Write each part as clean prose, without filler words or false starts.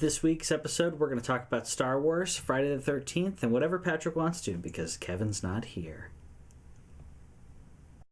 This week's episode, we're going to talk about Star Wars, Friday the 13th, and whatever Patrick wants to, because Kevin's not here.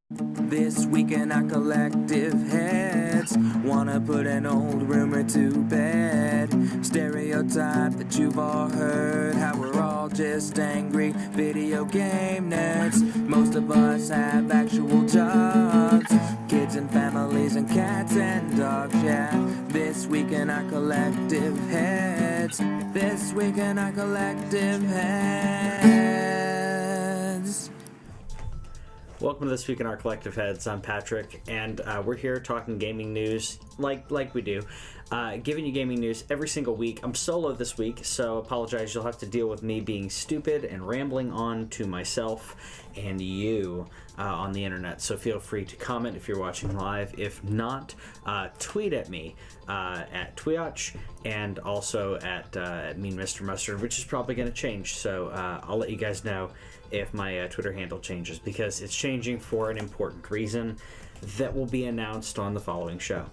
This week in our collective heads, wanna put an old rumor to bed. Stereotype that you've all heard, how we're all just angry video game nerds. Most of us have actual jobs, kids and families and cats and dogs, yeah. This week in our collective heads, this week in our collective heads. Welcome to This Week in Our Collective Heads. I'm Patrick, and we're here talking gaming news like we do. Giving you gaming news every single week. I'm solo this week, so apologize. You'll have to deal with me being stupid and rambling on to myself and you on the internet. So feel free to comment if you're watching live. If not, tweet at me at TWIOCH and also at Mean Mr. Mustard, which is probably going to change. So I'll let you guys know if my Twitter handle changes, because it's changing for an important reason that will be announced on the following show,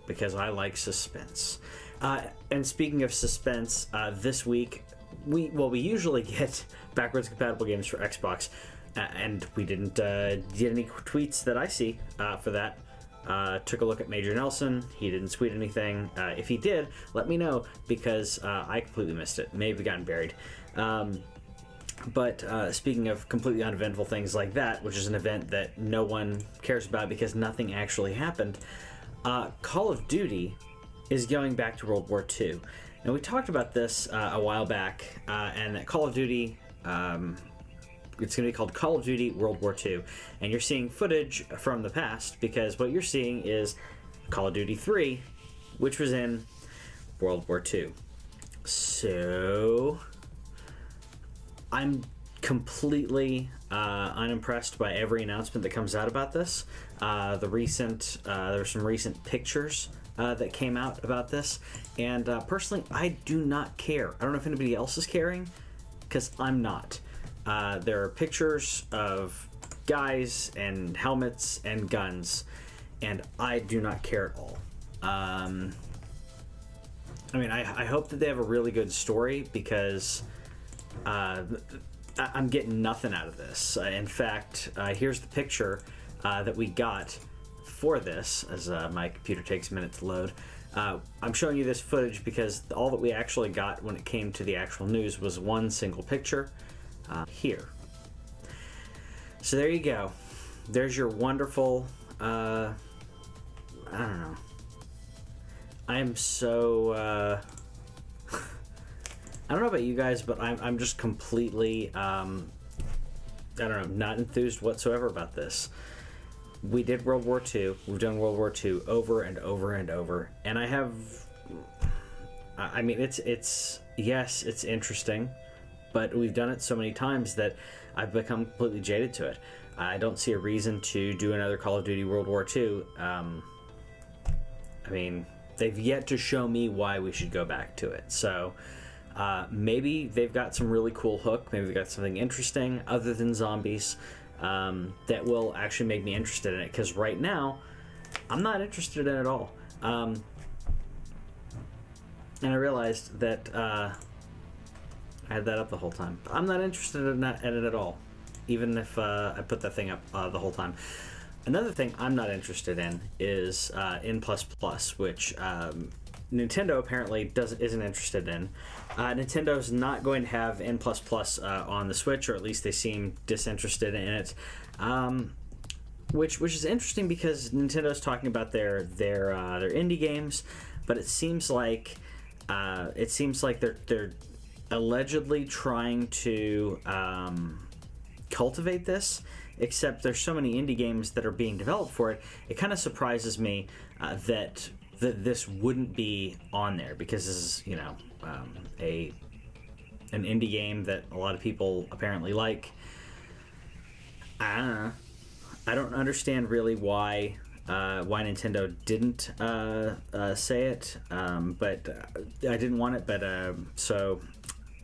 because I like suspense. And speaking of suspense, this week we usually get backwards compatible games for Xbox, and we didn't get any tweets that I see for that. Took a look at Major Nelson. He didn't tweet anything. If he did, let me know, because I completely missed it. May have gotten buried. But speaking of completely uneventful things like that, which is an event that no one cares about because nothing actually happened, Call of Duty is going back to World War II. And we talked about this a while back, and that Call of Duty, it's going to be called Call of Duty World War II. And you're seeing footage from the past, because what you're seeing is Call of Duty 3, which was in World War II. So I'm completely unimpressed by every announcement that comes out about this. There were some recent pictures that came out about this, and personally, I do not care. I don't know if anybody else is caring, because I'm not. There are pictures of guys and helmets and guns, and I do not care at all. I hope that they have a really good story, because I'm getting nothing out of this. In fact, here's the picture that we got for this, as my computer takes a minute to load. I'm showing you this footage because all that we actually got when it came to the actual news was one single picture here. So there you go. There's your wonderful, I don't know. I am so, I don't know about you guys, but I'm just completely, not enthused whatsoever about this. We did World War II. We've done World War II over and over and over. And it's interesting, but we've done it so many times that I've become completely jaded to it. I don't see a reason to do another Call of Duty World War II. They've yet to show me why we should go back to it. So maybe they've got some really cool hook. Maybe they've got something interesting other than zombies that will actually make me interested in it. Because right now, I'm not interested in it at all. And I realized that I had that up the whole time. I'm not interested in it at all, even if I put that thing up the whole time. Another thing I'm not interested in is N++, which Nintendo apparently isn't interested in. Nintendo's not going to have N++ on the Switch, or at least they seem disinterested in it. Which is interesting, because Nintendo's talking about their indie games, but it seems like they're allegedly trying to cultivate this. Except there's so many indie games that are being developed for it. It kind of surprises me that this wouldn't be on there, because this is, an indie game that a lot of people apparently like. I don't know. I don't understand really why Nintendo didn't say it, but I didn't want it. But so.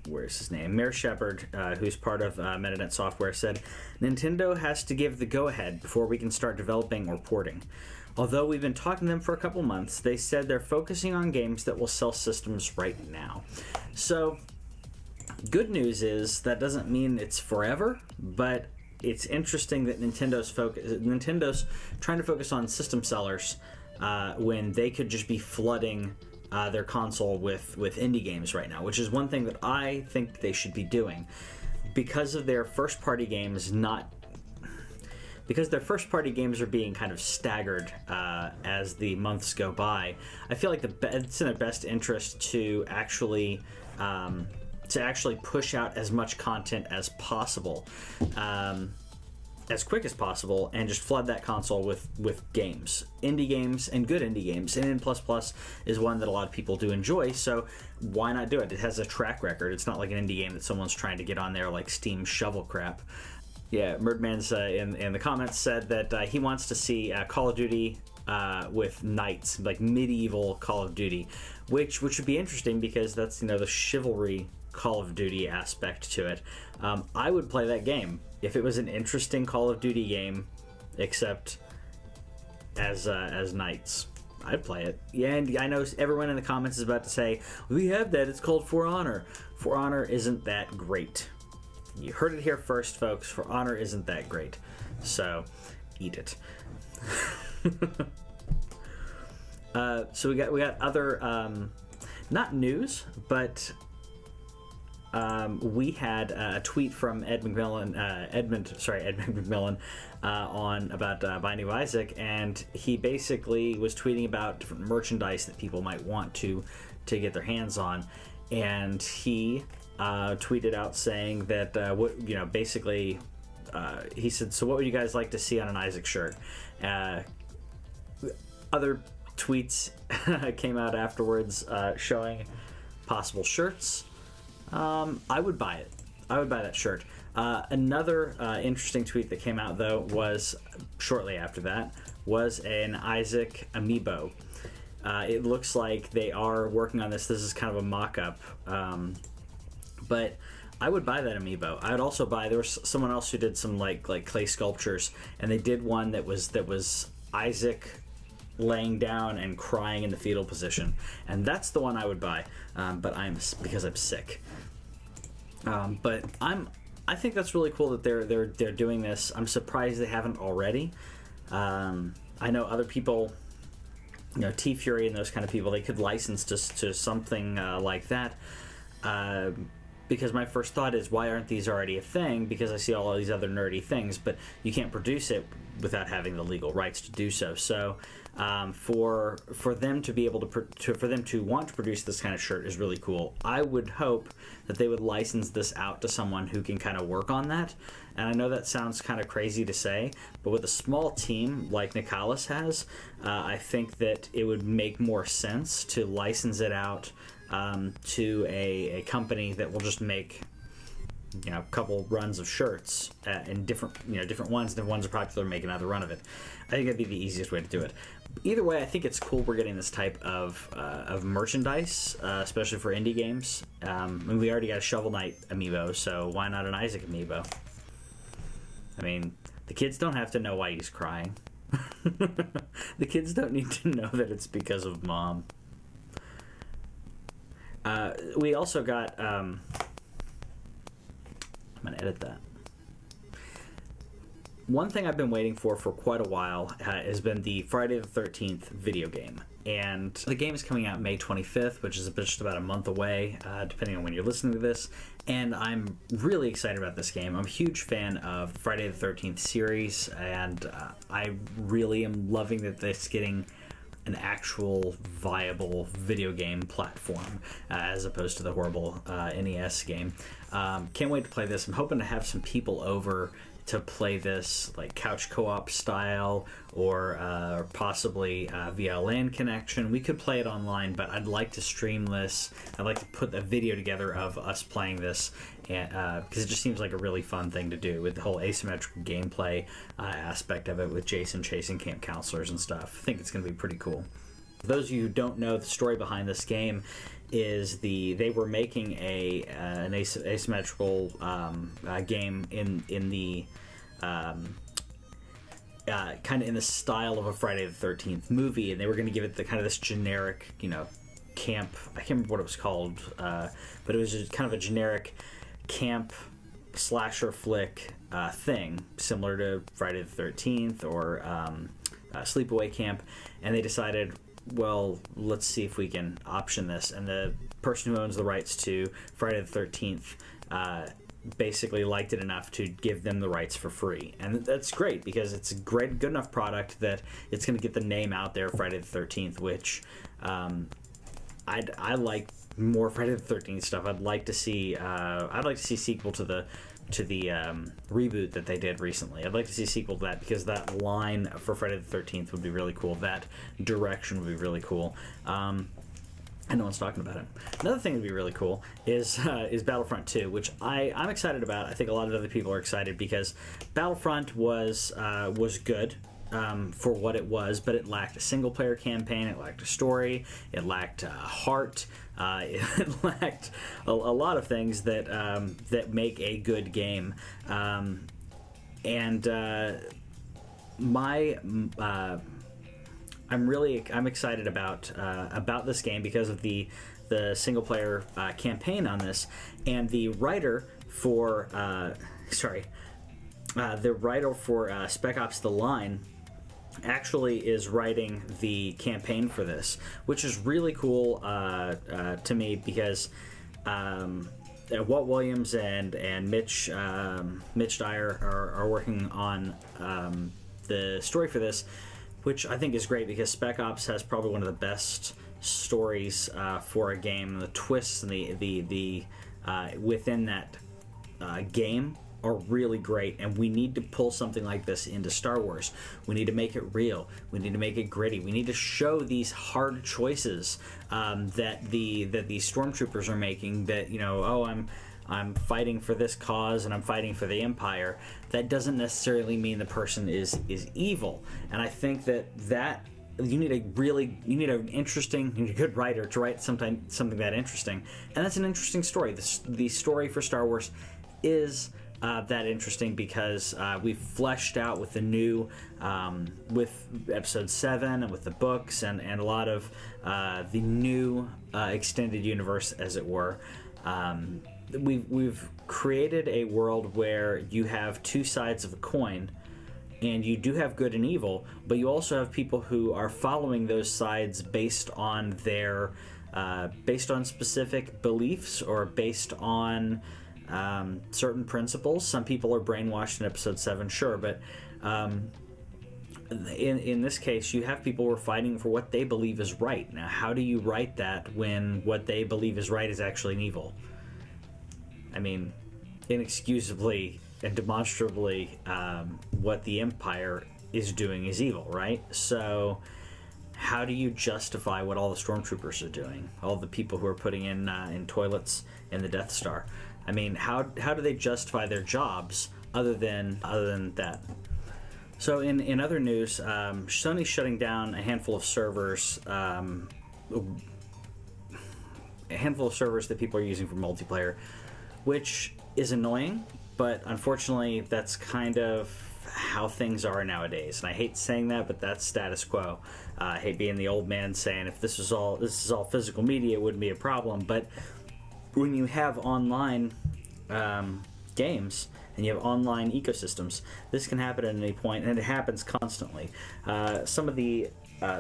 Where's his name? Mayor Shepard, who's part of Metanet Software, said, Nintendo has to give the go-ahead before we can start developing or porting. Although we've been talking to them for a couple months, they said they're focusing on games that will sell systems right now. So, good news is that doesn't mean it's forever, but it's interesting that Nintendo's trying to focus on system sellers when they could just be flooding their console with indie games right now, which is one thing that I think they should be doing. Because of their first-party games are being kind of staggered as the months go by, I feel like it's in their best interest to actually push out as much content as possible, as quick as possible, and just flood that console with games, indie games, and good indie games. And N++ is one that a lot of people do enjoy, so why not do it? It has a track record. It's not like an indie game that someone's trying to get on there like Steam shovel crap. Yeah, Murdman's in the comments said that he wants to see Call of Duty with knights, like medieval Call of Duty, which would be interesting because that's, the chivalry Call of Duty aspect to it. I would play that game if it was an interesting Call of Duty game, except as knights. I'd play it. Yeah, and I know everyone in the comments is about to say, we have that, it's called For Honor. For Honor isn't that great. You heard it here first, folks. For Honor isn't that great. So, eat it. So we got other, not news, but we had a tweet from Edmund McMillan on about Binding of Isaac, and he basically was tweeting about different merchandise that people might want to get their hands on, and he tweeted out saying that basically he said, so what would you guys like to see on an Isaac shirt? Other tweets came out afterwards showing possible shirts. I would buy it. I would buy that shirt. Another interesting tweet that came out, though, was shortly after that, was an Isaac amiibo. It looks like they are working on this. This is kind of a mock-up. But I would buy that amiibo. I would also buy, there was someone else who did some like clay sculptures, and they did one that was Isaac laying down and crying in the fetal position, and that's the one I would buy. But because I'm sick. But I think that's really cool that they're doing this. I'm surprised they haven't already. I know other people, T-Fury and those kind of people, they could license to something like that. Because my first thought is, why aren't these already a thing? Because I see all of these other nerdy things, but you can't produce it without having the legal rights to do so. So for them to be able for them to want to produce this kind of shirt is really cool. I would hope that they would license this out to someone who can kind of work on that. And I know that sounds kind of crazy to say, but with a small team like Nicalis has, I think that it would make more sense to license it out to a company that will just make a couple runs of shirts in different ones, and if ones are popular, make another run of it. I think that'd be the easiest way to do it. Either way, I think it's cool we're getting this type of merchandise, especially for indie games. And we already got a Shovel Knight amiibo, so why not an Isaac amiibo? I mean, the kids don't have to know why he's crying. The kids don't need to know that it's because of mom. We also got, I'm going to edit that. One thing I've been waiting for quite a while has been the Friday the 13th video game. And the game is coming out May 25th, which is just about a month away, depending on when you're listening to this. And I'm really excited about this game. I'm a huge fan of the Friday the 13th series, and I really am loving that it's getting an actual viable video game platform as opposed to the horrible NES game. Can't wait to play this. I'm hoping to have some people over to play this like couch co-op style or possibly via LAN connection. We could play it online, but I'd like to stream this. I'd like to put a video together of us playing this, because it just seems like a really fun thing to do with the whole asymmetrical gameplay aspect of it, with Jason chasing camp counselors and stuff. I think it's going to be pretty cool. For those of you who don't know, the story behind this game is they were making an asymmetrical game in the kind of in the style of a Friday the 13th movie, and they were going to give it the kind of this generic, camp. I can't remember what it was called, but it was just kind of a generic camp slasher flick thing, similar to Friday the 13th or Sleepaway Camp, and they decided, well, let's see if we can option this. And the person who owns the rights to Friday the 13th basically liked it enough to give them the rights for free. And that's great, because it's a good enough product that it's going to get the name out there, Friday the 13th, which I like more Friday the 13th stuff. I'd like to see sequel to the reboot that they did recently. I'd like to see a sequel to that, because that line for Friday the 13th would be really cool. That direction would be really cool. And no one's talking about it. Another thing that would be really cool is Battlefront 2, which I'm excited about. I think a lot of other people are excited, because Battlefront was good for what it was, but it lacked a single-player campaign, it lacked a story, it lacked heart, it lacked a lot of things that make a good game. I'm excited about this game because of the single player campaign on this, and the writer for Spec Ops: The Line actually is writing the campaign for this, which is really cool to me, because Walt Williams and Mitch Dyer are working on the story for this, which I think is great, because Spec Ops has probably one of the best stories for a game. The twists and the within that game are really great, and we need to pull something like this into Star Wars. We need to make it real. We need to make it gritty. We need to show these hard choices that these stormtroopers are making. That I'm fighting for this cause and I'm fighting for the Empire. That doesn't necessarily mean the person is evil. And I think that you need a good writer to write something that interesting. And that's an interesting story. The story for Star Wars is that interesting, because we've fleshed out with the new with Episode 7 and with the books and a lot of the new extended universe, as it were. We've created a world where you have two sides of a coin, and you do have good and evil, but you also have people who are following those sides based on specific beliefs, or based on certain principles. Some people are brainwashed in Episode 7, sure, but in this case, you have people who are fighting for what they believe is right. Now, how do you write that when what they believe is right is actually an evil? I mean, inexcusably and demonstrably, what the Empire is doing is evil, right? So how do you justify what all the stormtroopers are doing? All the people who are putting in toilets in the Death Star? I mean, how do they justify their jobs other than that? So in other news, Sony's shutting down a handful of servers that people are using for multiplayer, which is annoying, but unfortunately that's kind of how things are nowadays. And I hate saying that, but that's status quo. I hate being the old man saying, if this is all physical media, it wouldn't be a problem. But when you have online games and you have online ecosystems, this can happen at any point, and it happens constantly. Some of the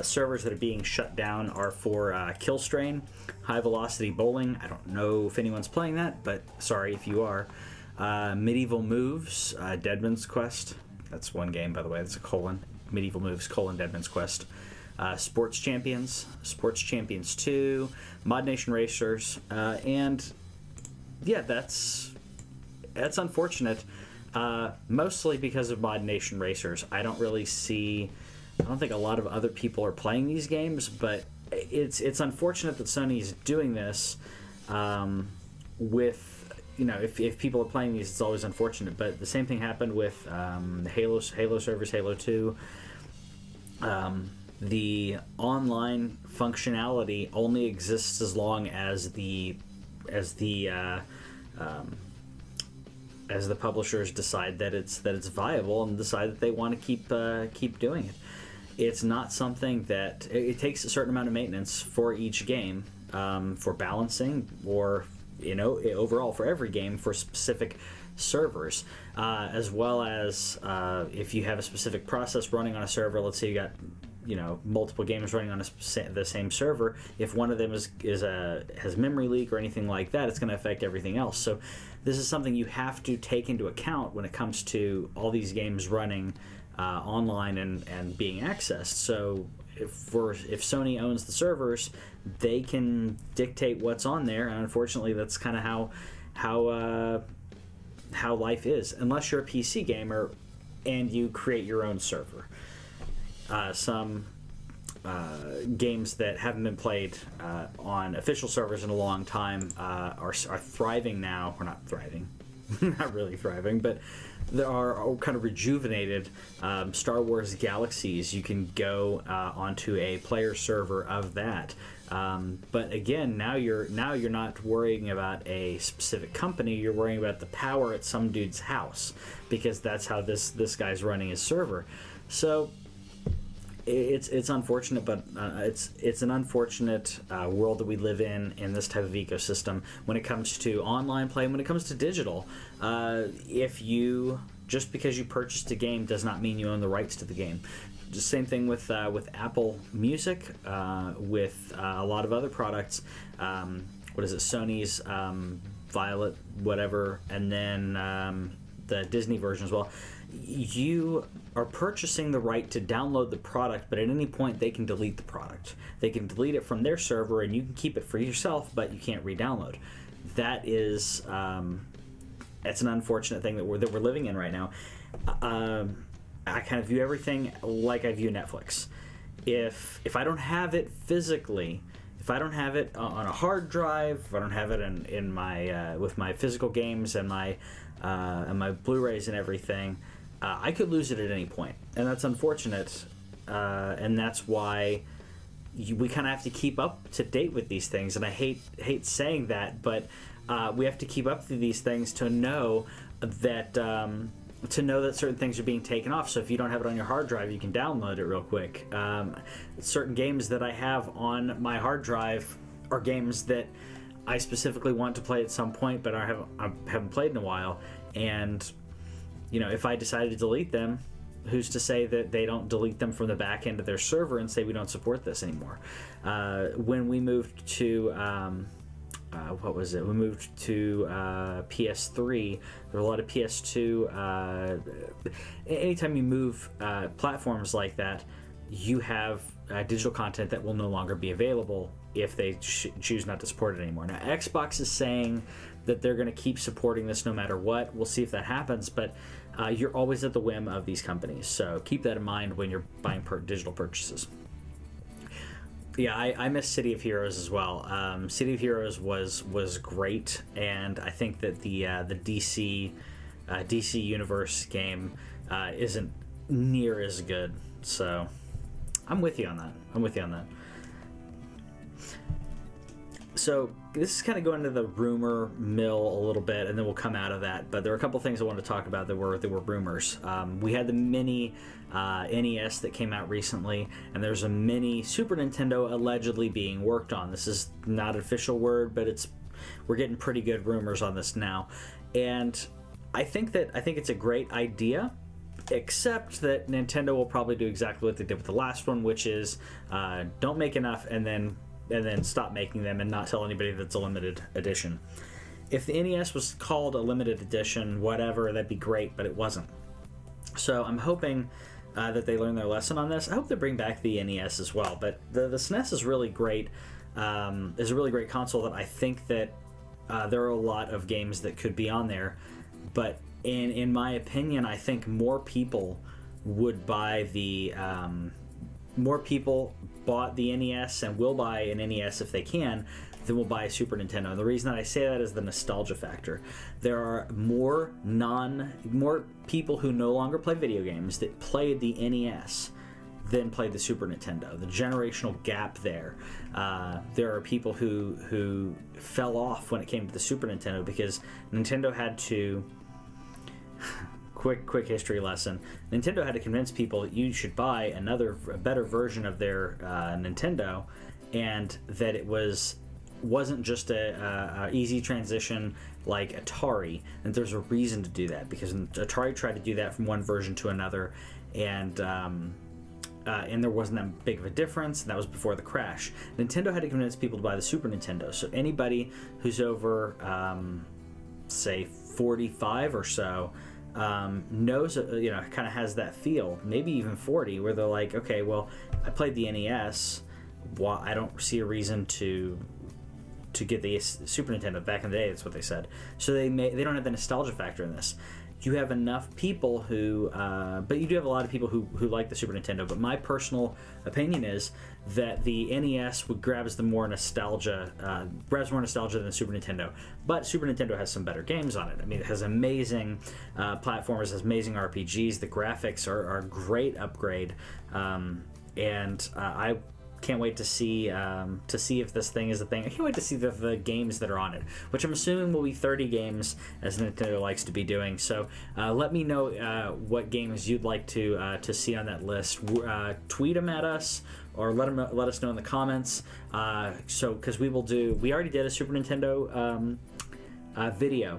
servers that are being shut down are for Killstrain, High Velocity Bowling. I don't know if anyone's playing that, but sorry if you are. Medieval Moves, Deadman's Quest. That's one game, by the way. That's a colon. Medieval Moves, Deadman's Quest. Sports Champions 2, Mod Nation Racers, and yeah, that's unfortunate. Mostly because of Mod Nation Racers. I don't think a lot of other people are playing these games, but it's unfortunate that Sony is doing this. If people are playing these, it's always unfortunate. But the same thing happened with Halo servers, Halo 2. The online functionality only exists as long as the as the publishers decide that it's viable and decide that they want to keep doing it. It's not something that it takes a certain amount of maintenance for each game, for balancing, or overall for every game, for specific servers, as well as if you have a specific process running on a server. Let's say you got multiple games running on the same server. If one of them has memory leak or anything like that, it's going to affect everything else. So this is something you have to take into account when it comes to all these games running online and being accessed. So if Sony owns the servers, they can dictate what's on there, and unfortunately that's kind of how life is, unless you're a PC gamer and you create your own server. Some games that haven't been played on official servers in a long time are thriving now. Or not thriving, not really thriving, but there are kind of rejuvenated Star Wars Galaxies. You can go onto a player server of that. But again, now you're not worrying about a specific company. You're worrying about the power at some dude's house, because that's how this guy's running his server. So it's unfortunate, but it's an unfortunate world that we live in this type of ecosystem when it comes to online play, when it comes to digital. Just because you purchased a game does not mean you own the rights to the game. The same thing with Apple Music, with a lot of other products. What is it? Sony's Violet, whatever, and then the Disney version as well. You are purchasing the right to download the product, but at any point they can delete the product. They can delete it from their server, and you can keep it for yourself, but you can't re-download. That is, it's an unfortunate thing that we're living in right now. I kind of view everything like I view Netflix. If I don't have it physically, if I don't have it on a hard drive, if I don't have it in my with my physical games and my Blu-rays and everything, I could lose it at any point, and that's unfortunate. And that's why we kind of have to keep up to date with these things. And I hate saying that, but we have to keep up to these things to know that certain things are being taken off. So if you don't have it on your hard drive, you can download it real quick. Certain games that I have on my hard drive are games that I specifically want to play at some point, but I haven't played in a while. And if I decide to delete them, who's to say that they don't delete them from the back end of their server and say we don't support this anymore? When we moved to what was it? We moved to PS3. There were a lot of PS2. Anytime you move platforms like that, you have digital content that will no longer be available if they choose not to support it anymore. Now, Xbox is saying that they're going to keep supporting this no matter what. We'll see if that happens, but you're always at the whim of these companies, so keep that in mind when you're buying digital purchases. Yeah, I miss City of Heroes as well. City of Heroes was great, and I think that the DC Universe game isn't near as good. So I'm with you on that. So this is kind of going to the rumor mill a little bit, and then we'll come out of that. But there are a couple things I wanted to talk about that were rumors. We had the mini NES that came out recently, and there's a mini Super Nintendo allegedly being worked on. This is not an official word, but we're getting pretty good rumors on this now, and I think it's a great idea. Except that Nintendo will probably do exactly what they did with the last one, which is don't make enough and then stop making them and not tell anybody that's a limited edition. If the NES was called a limited edition, whatever, that'd be great, but it wasn't. So I'm hoping that they learn their lesson on this. I hope they bring back the NES as well. But the SNES is really great. Is a really great console that I think that there are a lot of games that could be on there. But in my opinion, I think more people would buy more people bought the NES and will buy an NES if they can than will buy a Super Nintendo. And the reason that I say that is the nostalgia factor. There are more people who no longer play video games that played the NES than played the Super Nintendo. The generational gap there. There are people who fell off when it came to the Super Nintendo because Nintendo had to quick history lesson. Nintendo had to convince people that you should buy a better version of their Nintendo, and that it wasn't just a easy transition like Atari, and there's a reason to do that, because Atari tried to do that from one version to another, and there wasn't that big of a difference, and that was before the crash. Nintendo had to convince people to buy the Super Nintendo, so anybody who's over say 45 or so knows, kind of has that feel, maybe even 40, where they're like, okay, well, I played the NES, well, I don't see a reason to get the Super Nintendo. Back in the day, that's what they said. So they don't have the nostalgia factor in this. You have enough people who, but you do have a lot of people who like the Super Nintendo. But my personal opinion is that the NES grabs more nostalgia than the Super Nintendo. But Super Nintendo has some better games on it. I mean, it has amazing platformers, has amazing RPGs. The graphics are a great upgrade, and I can't wait to see if this thing is a thing. I can't wait to see the games that are on it, which I'm assuming will be 30 games, as Nintendo likes to be doing. So let me know what games you'd like to see on that list. Tweet them at us, or let us know in the comments. Because we already did a Super Nintendo video.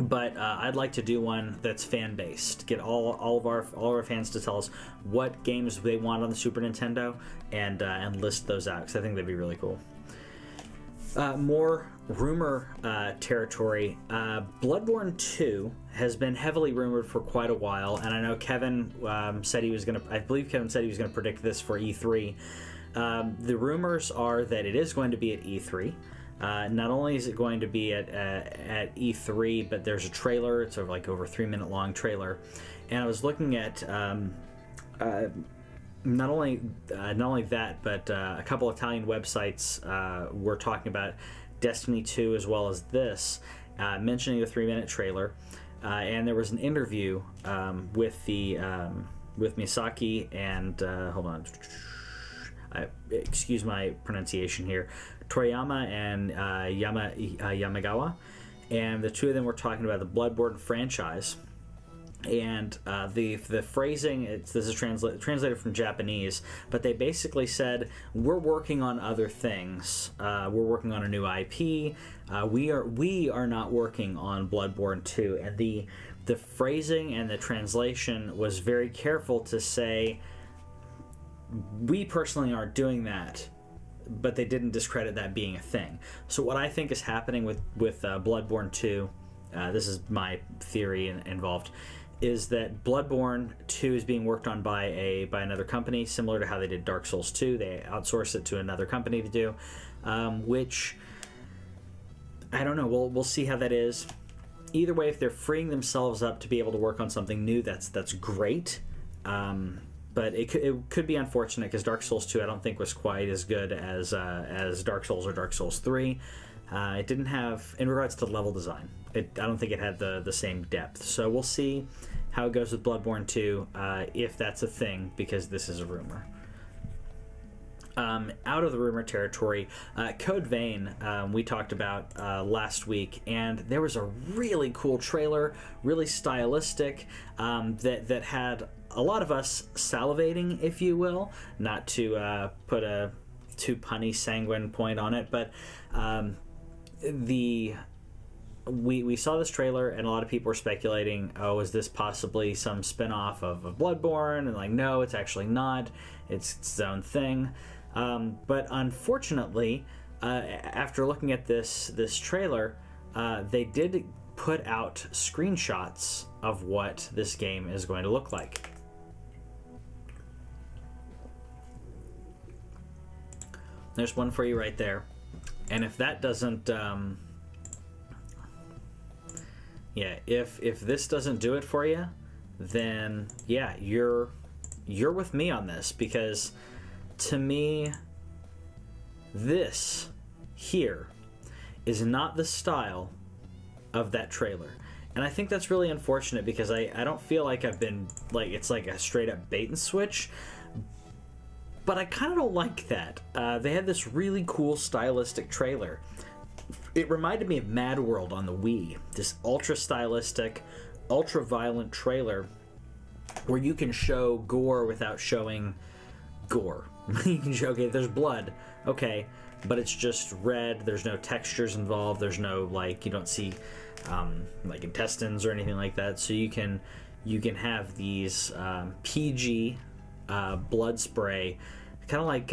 But I'd like to do one that's fan-based. Get all of our fans to tell us what games they want on the Super Nintendo, and list those out, because I think that'd be really cool. More rumor territory. Bloodborne 2 has been heavily rumored for quite a while, and I know Kevin said he was going to. I believe Kevin said he was going to predict this for E3. The rumors are that it is going to be at E3. Not only is it going to be at E3, but there's a trailer. It's over 3-minute long trailer, and I was looking at not only that, but a couple Italian websites were talking about Destiny 2 as well as this, mentioning the 3-minute trailer, and there was an interview with Misaki and hold on. Excuse my pronunciation here, Toriyama and Yamagawa, and the two of them were talking about the Bloodborne franchise, and the phrasing, this is translated from Japanese, but they basically said, we're working on other things, we're working on a new IP, we are not working on Bloodborne 2, and the phrasing and the translation was very careful to say, we personally aren't doing that, but they didn't discredit that being a thing. So what I think is happening with Bloodborne 2, this is my theory involved, is that Bloodborne 2 is being worked on by another company, similar to how they did Dark Souls 2. They outsourced it to another company to do, which I don't know. We'll see how that is. Either way, if they're freeing themselves up to be able to work on something new, that's great. But it could be unfortunate, because Dark Souls 2 I don't think was quite as good as Dark Souls or Dark Souls 3. It didn't have, in regards to level design, I don't think it had the same depth. So we'll see how it goes with Bloodborne 2, if that's a thing, because this is a rumor. Out of the rumor territory, Code Vein, we talked about last week, and there was a really cool trailer, really stylistic, that had a lot of us salivating, if you will, not to put a too punny, sanguine point on it, but we saw this trailer, and a lot of people were speculating, oh, is this possibly some spin-off of Bloodborne? And no, it's actually not. It's its own thing. But unfortunately, after looking at this trailer, they did put out screenshots of what this game is going to look like. There's one for you right there. And if that doesn't, if this doesn't do it for you, then yeah, you're with me on this, because to me, this here is not the style of that trailer. And I think that's really unfortunate, because I don't feel like I've been, it's like a straight up bait and switch, but I kind of don't like that. They had this really cool stylistic trailer. It reminded me of Mad World on the Wii. This ultra stylistic, ultra-violent trailer where you can show gore without showing gore. You can show, okay, there's blood, okay, but it's just red. There's no textures involved. There's no, like, you don't see like intestines or anything like that. So you can have these PG blood spray, kind of like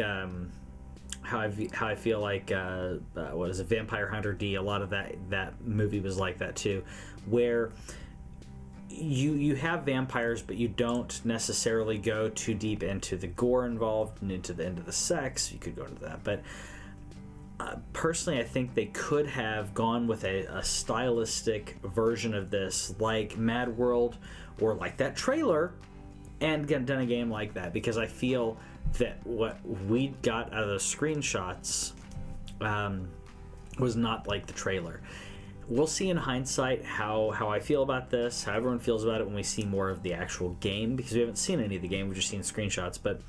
how I feel like what is it, Vampire Hunter D. A lot of that movie was like that too, where you have vampires, but you don't necessarily go too deep into the gore involved and into the sex. You could go into that, but personally, I think they could have gone with a stylistic version of this, like Mad World or like that trailer, and done a game like that, because I feel that what we got out of those screenshots was not like the trailer. We'll see in hindsight how I feel about this, how everyone feels about it when we see more of the actual game, because we haven't seen any of the game, we've just seen screenshots. But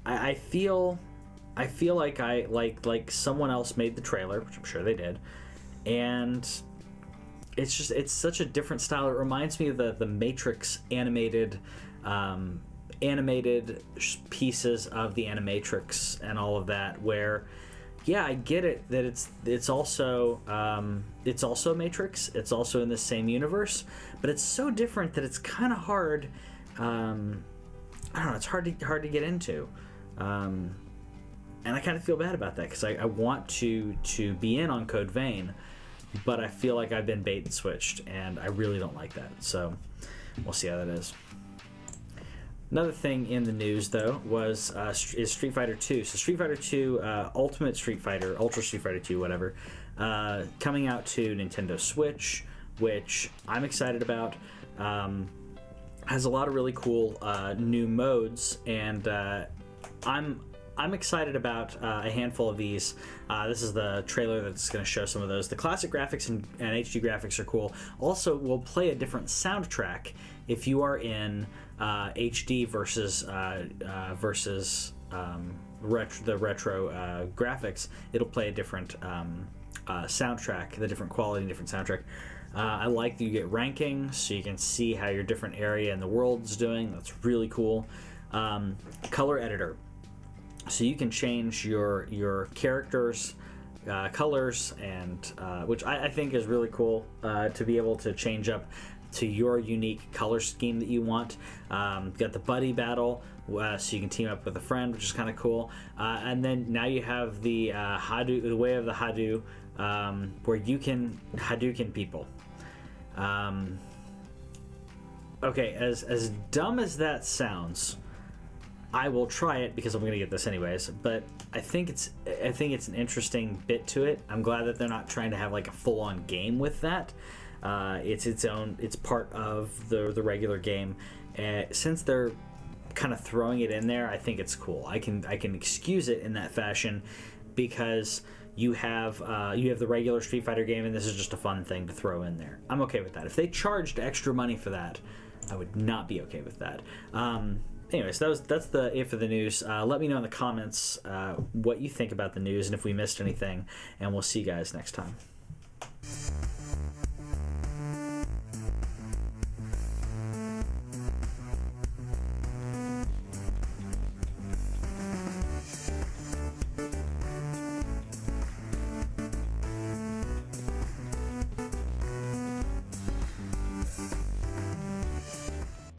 I feel like someone else made the trailer, which I'm sure they did, and it's such a different style. It reminds me of the Matrix animated pieces of the Animatrix and all of that, where, yeah, I get it that it's also Matrix. It's also in the same universe, but it's so different that it's kind of hard. I don't know. It's hard to get into, and I kind of feel bad about that, because I want to be in on Code Vein, but I feel like I've been bait and switched, and I really don't like that. So we'll see how that is. Another thing in the news, though, is Street Fighter 2. So Street Fighter 2, Ultimate Street Fighter, Ultra Street Fighter 2, whatever, coming out to Nintendo Switch, which I'm excited about. Has a lot of really cool new modes, and I'm excited about a handful of these. This is the trailer that's going to show some of those. The classic graphics and HD graphics are cool. Also, we'll play a different soundtrack if you are in HD versus the retro graphics. It'll play a different soundtrack, the different quality and different soundtrack. I like that you get ranking, so you can see how your different area in the world's doing. That's really cool. Color editor. So you can change your characters' colors, and which I think is really cool, to be able to change up to your unique color scheme that you want. You've got the buddy battle, so you can team up with a friend, which is kind of cool. And then now you have the the way of the Hadou, where you can Hadouken people. Okay, as dumb as that sounds, I will try it because I'm going to get this anyways. But I think it's an interesting bit to it. I'm glad that they're not trying to have like a full-on game with that. It's part of the regular game. Since they're kind of throwing it in there, I think it's cool. I can excuse it in that fashion, because you have the regular Street Fighter game, and this is just a fun thing to throw in there. I'm okay with that. If they charged extra money for that, I would not be okay with that. Anyways, that's it for the news. Let me know in the comments what you think about the news and if we missed anything, and we'll see you guys next time.